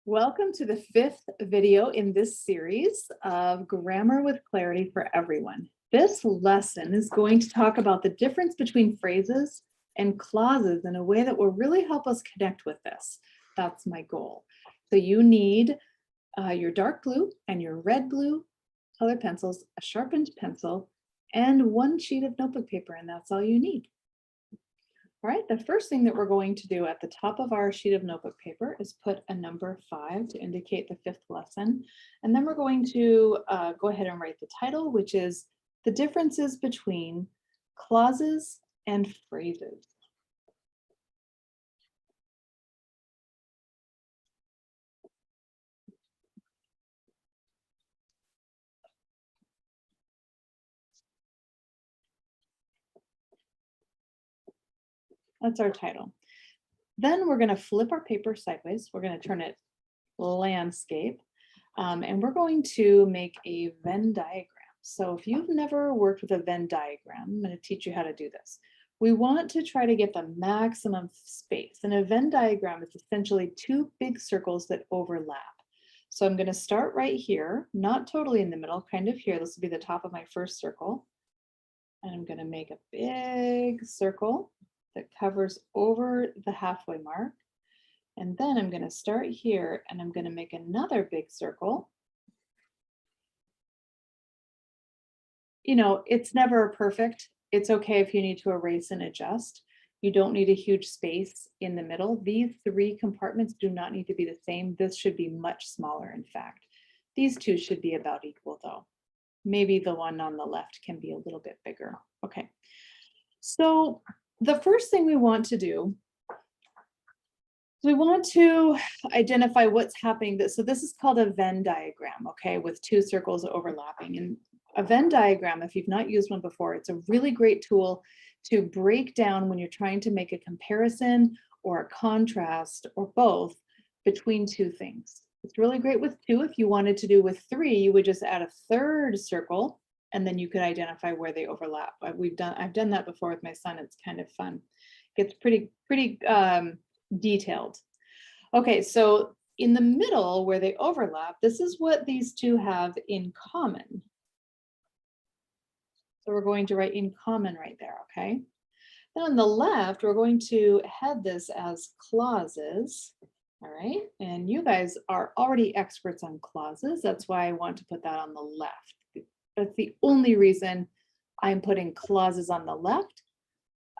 Welcome to the fifth video in this series of Grammar with Clarity for Everyone. This lesson is going to talk about the difference between phrases and clauses in a way that will really help us connect with this. That's my goal. So you need your dark blue and your red blue color pencils, a sharpened pencil, and one sheet of notebook paper, and that's all you need. All right, the first thing that we're going to do at the top of our sheet of notebook paper is put a number 5 to indicate the fifth lesson. And then we're going to go ahead and write the title, which is The Differences Between Clauses and Phrases. That's our title. Then we're going to flip our paper sideways. We're going to turn it landscape. And we're going to make a Venn diagram. So if you've never worked with a Venn diagram, I'm going to teach you how to do this. We want to try to get the maximum space. And a Venn diagram is essentially two big circles that overlap. So I'm going to start right here, not totally in the middle, kind of here. This will be the top of my first circle. And I'm going to make a big circle that covers over the halfway mark. And then I'm going to start here and I'm going to make another big circle. You know, it's never perfect. It's okay if you need to erase and adjust. You don't need a huge space in the middle. These three compartments do not need to be the same. This should be much smaller, in fact. These two should be about equal though. Maybe the one on the left can be a little bit bigger. Okay. So the first thing we want to do, we want to identify what's happening. So this is called a Venn diagram, okay, with two circles overlapping. And a Venn diagram, if you've not used one before, it's a really great tool to break down when you're trying to make a comparison or a contrast or both between two things. It's really great with two. If you wanted to do with three, you would just add a third circle and then you could identify where they overlap. I've done that before with my son. It's kind of fun. It gets pretty detailed. Okay, so in the middle where they overlap, this is what these two have in common. So we're going to write in common right there, okay? Then on the left, we're going to head this as clauses, all right? And you guys are already experts on clauses. That's why I want to put that on the left. That's the only reason I'm putting clauses on the left.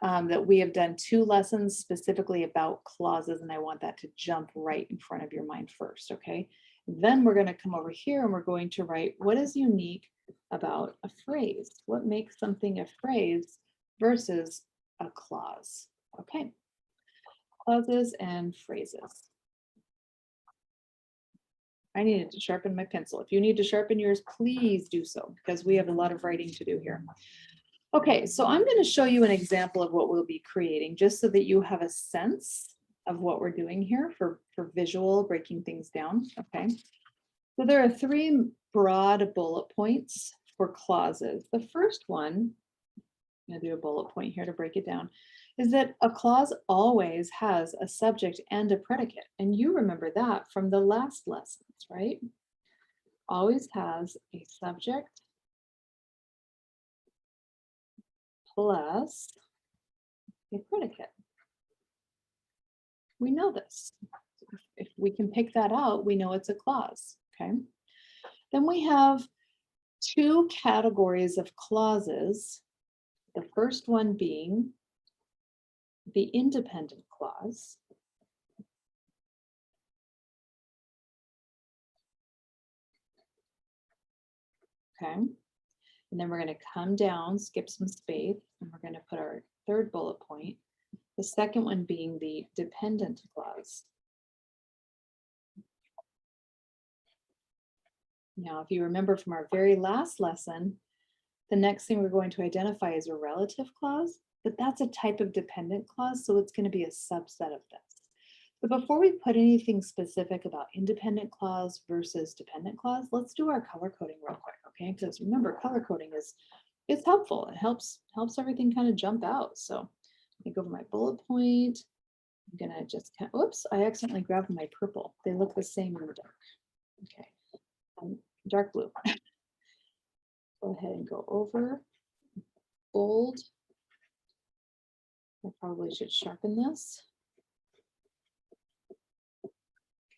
That we have done 2 lessons specifically about clauses, and I want that to jump right in front of your mind first, okay? Then we're going to come over here and we're going to write what is unique about a phrase. What makes something a phrase versus a clause, okay? Clauses and phrases. I needed to sharpen my pencil. If you need to sharpen yours, please do so, because we have a lot of writing to do here. Okay, so I'm going to show you an example of what we'll be creating, just so that you have a sense of what we're doing here for visual, breaking things down, okay? So there are 3 broad bullet points for clauses. The first one, I'm going to do a bullet point here to break it down, is that a clause always has a subject and a predicate. And you remember that from the last lessons, right? Always has a subject plus a predicate. We know this. If we can pick that out, we know it's a clause, okay? Then we have 2 categories of clauses. The first one being the independent clause. Okay, and then we're going to come down, skip some space, and we're going to put our third bullet point. The second one being the dependent clause. Now, if you remember from our very last lesson, the next thing we're going to identify is a relative clause, but that's a type of dependent clause, so it's going to be a subset of this. But before we put anything specific about independent clause versus dependent clause, let's do our color coding real quick, okay? Because remember, color coding is helpful. It helps everything kind of jump out. So let me go over my bullet point. I'm gonna just, oops, I accidentally grabbed my purple. They look the same in the dark. Okay, dark blue. Go ahead and go over, bold. I probably should sharpen this.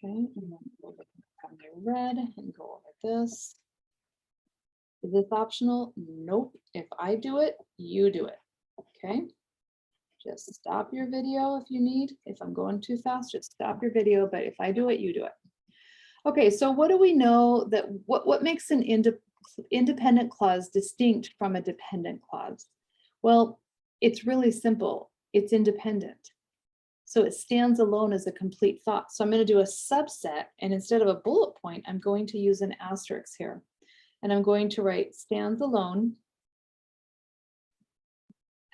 Okay, and then we'll have my red and go over this. Is this optional? Nope. If I do it, you do it. Okay. Just stop your video if you need. If I'm going too fast, just stop your video. But if I do it, you do it. Okay, so what do we know that what makes an independent clause distinct from a dependent clause? Well, it's really simple. It's independent. So it stands alone as a complete thought. So I'm going to do a subset, and instead of a bullet point, I'm going to use an asterisk here. And I'm going to write stands alone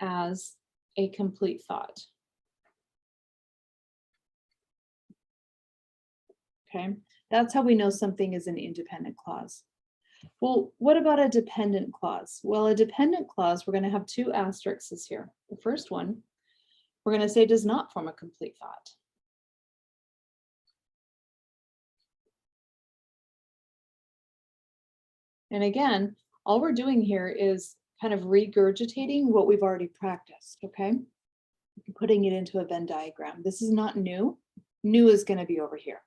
as a complete thought. Okay, that's how we know something is an independent clause. Well, what about a dependent clause? Well, a dependent clause, we're going to have two asterisks here. The first one, we're going to say does not form a complete thought. And again, all we're doing here is kind of regurgitating what we've already practiced, okay? Putting it into a Venn diagram. This is not new. New is going to be over here.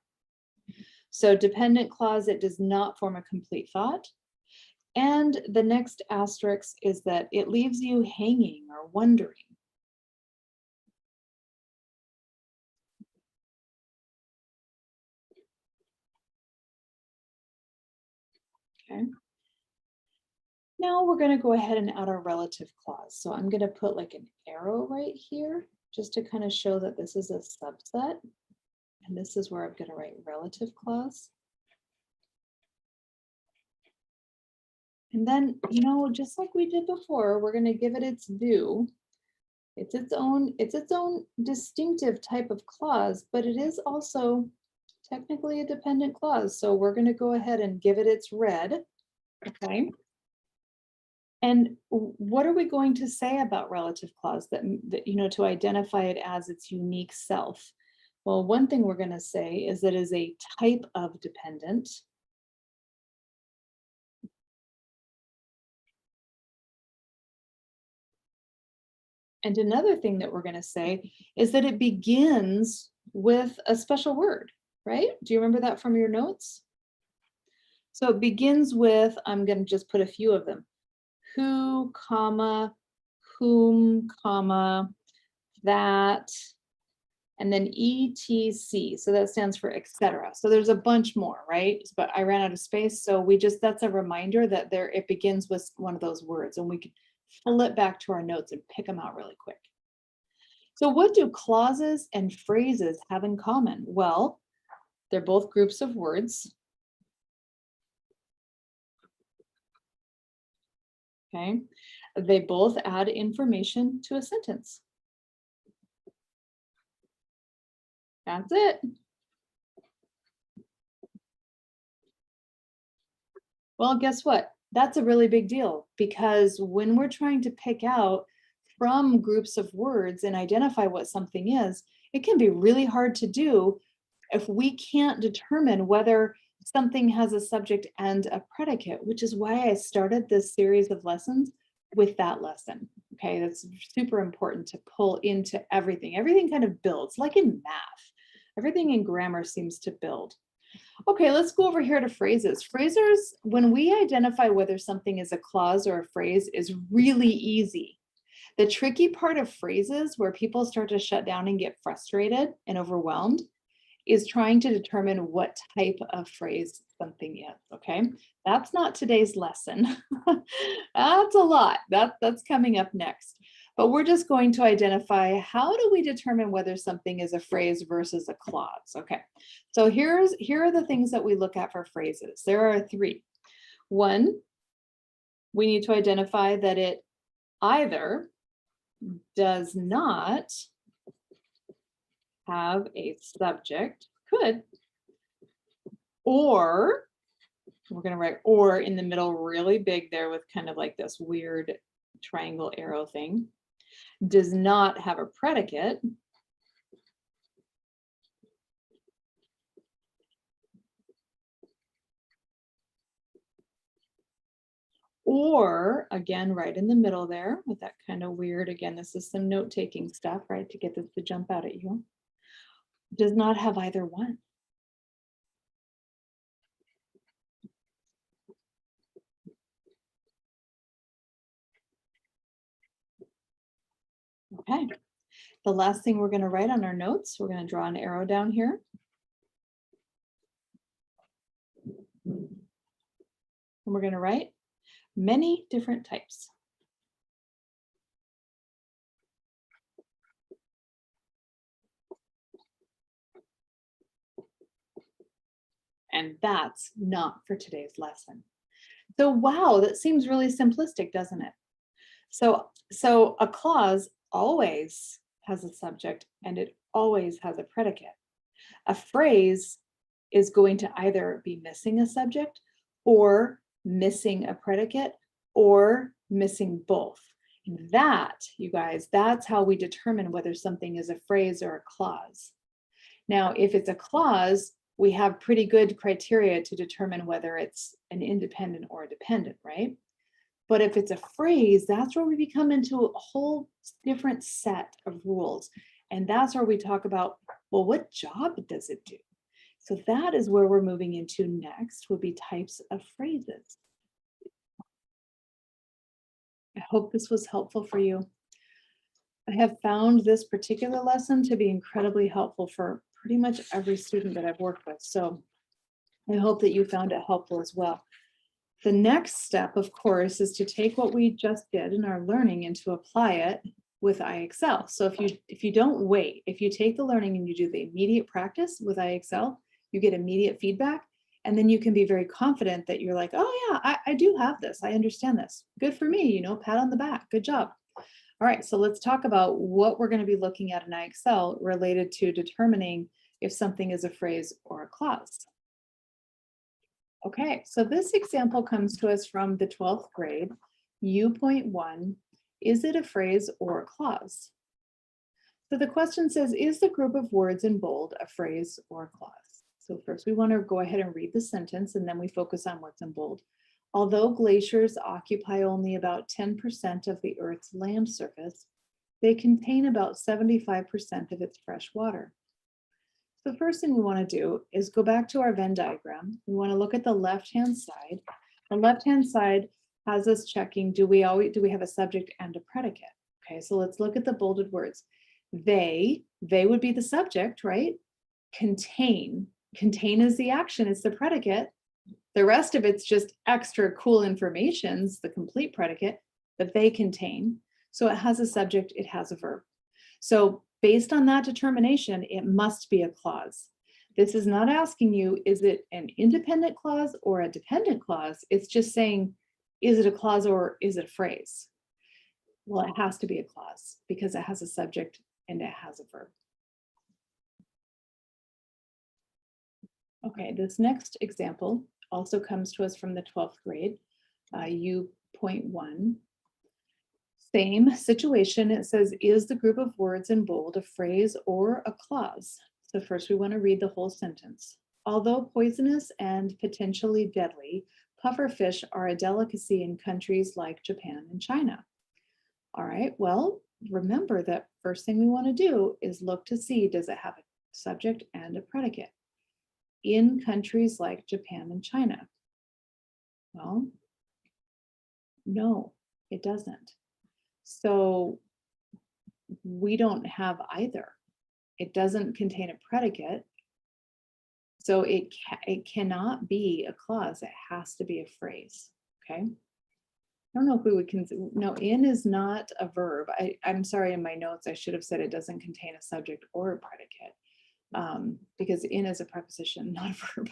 So dependent clause, it does not form a complete thought. And the next asterisk is that it leaves you hanging or wondering. Okay. Now we're going to go ahead and add our relative clause. So I'm going to put like an arrow right here just to kind of show that this is a subset. And this is where I'm going to write relative clause. And then, you know, just like we did before, we're going to give it its due. It's its own distinctive type of clause, but it is also technically a dependent clause. So we're going to go ahead and give it its red. Okay. And what are we going to say about relative clause that you know, to identify it as its unique self? Well, one thing we're going to say is that it is a type of dependent. And another thing that we're going to say is that it begins with a special word, right? Do you remember that from your notes? So it begins with, I'm going to just put a few of them. Who, comma, whom, comma, that, and then etc. So that stands for etc. So there's a bunch more, right? But I ran out of space. So we just, that's a reminder that there, it begins with one of those words, and we can flip back to our notes and pick them out really quick. So what do clauses and phrases have in common? Well, they're both groups of words. Okay. They both add information to a sentence. That's it. Well, guess what? That's a really big deal, because when we're trying to pick out from groups of words and identify what something is, it can be really hard to do if we can't determine whether something has a subject and a predicate, which is why I started this series of lessons with that lesson. Okay, that's super important to pull into everything. Everything kind of builds, like in math. Everything in grammar seems to build. Okay, let's go over here to phrases. Phrases, when we identify whether something is a clause or a phrase, is really easy. The tricky part of phrases, where people start to shut down and get frustrated and overwhelmed, is trying to determine what type of phrase something is, okay? That's not today's lesson. That's a lot. That's coming up next. But we're just going to identify, how do we determine whether something is a phrase versus a clause? Okay, so here are the things that we look at for phrases. There are three. One, we need to identify that it either does not have a subject, could, or, we're going to write or in the middle really big there with kind of like this weird triangle arrow thing, does not have a predicate, Or again, right in the middle there with that kind of weird, again, this is some note-taking stuff, right, to get this to jump out at you. Does not have either one. Okay. The last thing we're going to write on our notes, we're going to draw an arrow down here. And we're going to write many different types. And that's not for today's lesson. So wow, that seems really simplistic, doesn't it? So a clause always has a subject and it always has a predicate. A phrase is going to either be missing a subject or missing a predicate or missing both. And that, you guys, that's how we determine whether something is a phrase or a clause. Now, if it's a clause, we have pretty good criteria to determine whether it's an independent or a dependent, right? But if it's a phrase, that's where we become into a whole different set of rules. And that's where we talk about, well, what job does it do? So that is where we're moving into next, would be types of phrases. I hope this was helpful for you. I have found this particular lesson to be incredibly helpful for pretty much every student that I've worked with. So I hope that you found it helpful as well. The next step, of course, is to take what we just did in our learning and to apply it with IXL. So if you don't wait, if you take the learning and you do the immediate practice with IXL, you get immediate feedback, and then you can be very confident that you're like, oh yeah, I do have this. I understand this. Good for me, pat on the back. Good job. All right, so let's talk about what we're going to be looking at in IXL related to determining if something is a phrase or a clause. Okay, so this example comes to us from the 12th grade, U.1. Is it a phrase or a clause? So the question says, is the group of words in bold a phrase or a clause? So first we want to go ahead and read the sentence and then we focus on what's in bold. Although glaciers occupy only about 10% of the Earth's land surface, they contain about 75% of its fresh water. The first thing we want to do is go back to our Venn diagram. We want to look at the left-hand side. The left-hand side has us checking, do we have a subject and a predicate? Okay, so let's look at the bolded words. They would be the subject, right? Contain is the action, it's the predicate. The rest of it's just extra cool information's the complete predicate that they contain. So it has a subject, it has a verb. So based on that determination, it must be a clause. This is not asking you, is it an independent clause or a dependent clause? It's just saying, is it a clause or is it a phrase? Well, it has to be a clause because it has a subject and it has a verb. Okay, this next example also comes to us from the 12th grade, U.1. Same situation, it says, is the group of words in bold a phrase or a clause? So first we want to read the whole sentence. Although poisonous and potentially deadly, pufferfish are a delicacy in countries like Japan and China. All right, well, remember that first thing we want to do is look to see, does it have a subject and a predicate? In countries like Japan and China. Well, no, it doesn't. So we don't have either. It doesn't contain a predicate. So it cannot be a clause. It has to be a phrase. Okay. I don't know if we would consider, no, in is not a verb. I'm sorry, in my notes, I should have said it doesn't contain a subject or a predicate because in is a preposition, not a verb.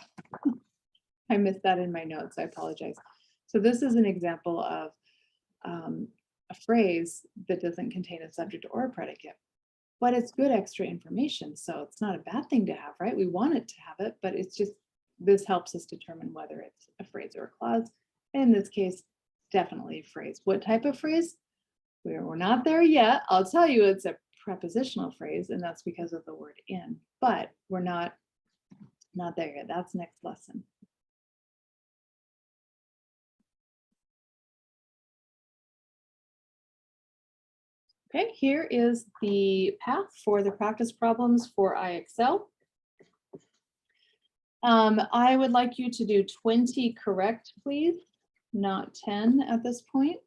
I missed that in my notes. I apologize. So this is an example of a phrase that doesn't contain a subject or a predicate, but it's good extra information. So it's not a bad thing to have, right? We want it to have it, but it's just, this helps us determine whether it's a phrase or a clause. In this case, definitely a phrase. What type of phrase? We're not there yet. I'll tell you it's a prepositional phrase, and that's because of the word in, but we're not there yet. That's next lesson. Okay, here is the path for the practice problems for IXL. I would like you to do 20 correct, please, not 10 at this point.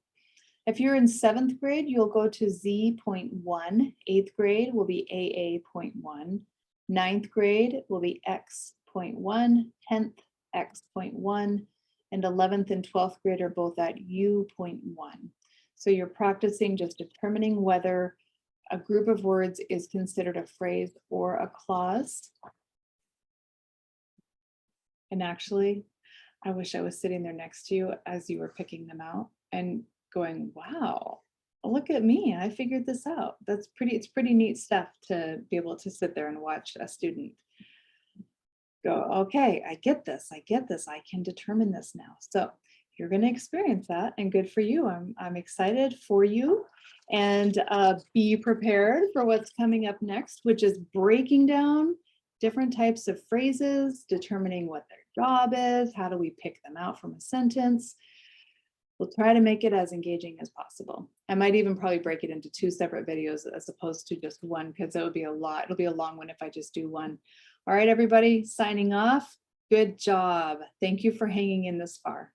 If you're in 7th grade, you'll go to Z.1. 8th grade will be AA.1. 9th grade will be X.1. 10th, X.1. And 11th and 12th grade are both at U.1. So you're practicing just determining whether a group of words is considered a phrase or a clause. And actually, I wish I was sitting there next to you as you were picking them out and going, wow, look at me, I figured this out. It's pretty neat stuff to be able to sit there and watch a student go, okay, I get this, I can determine this now. So you're going to experience that, and good for you. I'm excited for you, and be prepared for what's coming up next, which is breaking down different types of phrases, determining what their job is, how do we pick them out from a sentence. We'll try to make it as engaging as possible. I might even probably break it into 2 separate videos as opposed to just one, because that would be a lot. It'll be a long one if I just do one. All right, everybody, signing off. Good job. Thank you for hanging in this far.